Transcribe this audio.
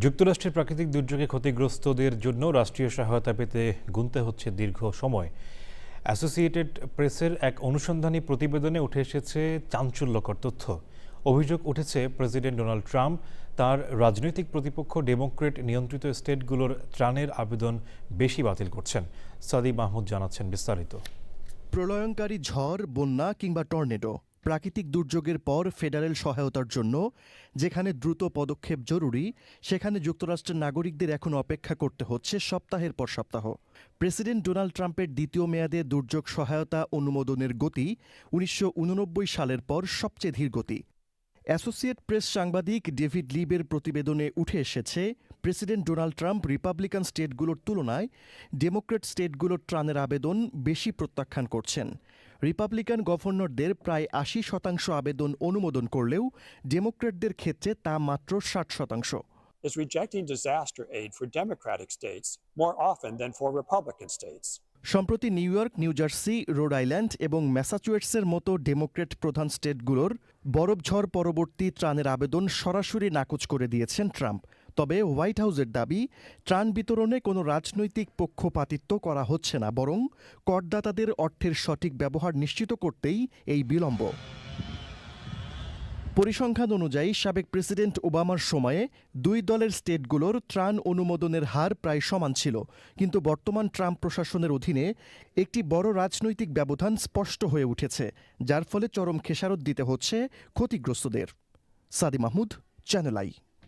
যুক্তরাষ্ট্রের প্রাকৃতিক দুর্যোগে ক্ষতিগ্রস্তদের জন্য রাষ্ট্রীয় সহায়তা পেতে গুনতে হচ্ছে দীর্ঘ সময়। অ্যাসোসিয়েটেড প্রেসের এক অনুসন্ধানী প্রতিবেদনে উঠে এসেছে চাঞ্চল্যকর তথ্য। অভিযোগ উঠেছে প্রেসিডেন্ট ডোনাল্ড ট্রাম্প তার রাজনৈতিক প্রতিপক্ষ ডেমোক্রেট নিয়ন্ত্রিত স্টেটগুলোর ত্রাণের আবেদন বেশি বাতিল করছেন। সাদি মাহমুদ জানাচ্ছেন বিস্তারিত। প্রলয়ঙ্কারী ঝড়, বন্যা কিংবা টর্নেডো, প্রাকৃতিক দুর্যোগের পর ফেডারেল সহায়তার জন্য যেখানে দ্রুত পদক্ষেপ জরুরি, সেখানে যুক্তরাষ্ট্রের নাগরিকদের এখন অপেক্ষা করতে হচ্ছে সপ্তাহের পর সপ্তাহ। প্রেসিডেন্ট ডোনাল্ড ট্রাম্পের দ্বিতীয় মেয়াদে দুর্যোগ সহায়তা অনুমোদনের গতি ১৯৮৯ সালের পর সবচেয়ে ধীর গতি। অ্যাসোসিয়েট প্রেস সাংবাদিক ডেভিড লিবের প্রতিবেদনে উঠে এসেছে, প্রেসিডেন্ট ডোনাল্ড ট্রাম্প রিপাবলিকান স্টেটগুলোর তুলনায় ডেমোক্রেট স্টেটগুলোর ত্রাণের আবেদন বেশি প্রত্যাখ্যান করছেন। রিপাবলিকান গভর্নরদের প্রায় ৮০% আবেদন অনুমোদন করলেও ডেমোক্রেটদের ক্ষেত্রে তা মাত্র ৬০%। is rejecting disaster aid for Democratic states more often than for Republican states. সম্প্রতি new York, new jersey, road island এবং ম্যাসাচুয়েটসের মতো ডেমোক্রেট প্রধান স্টেটগুলোর বরফঝড় পরবর্তী ত্রাণের আবেদন সরাসরি নাকচ করে দিয়েছেন ট্রাম্প। তবে হোয়াইট হাউসের দাবি, ত্রাণ বিতরণে কোনো রাজনৈতিক পক্ষপাতিত্ব করা হচ্ছে না, বরং করদাতাদের অর্থের সঠিক ব্যবহার নিশ্চিত করতেই এই বিলম্ব। পরিসংখ্যান অনুযায়ী সাবেক প্রেসিডেন্ট ওবামার সময়ে দুই দলের স্টেটগুলোর ত্রাণ অনুমোদনের হার প্রায় সমান ছিল, কিন্তু বর্তমান ট্রাম্প প্রশাসনের অধীনে একটি বড় রাজনৈতিক ব্যবধান স্পষ্ট হয়ে উঠেছে, যার ফলে চরম খেসারত দিতে হচ্ছে ক্ষতিগ্রস্তদের। সাদি মাহমুদ, চ্যানেল আই।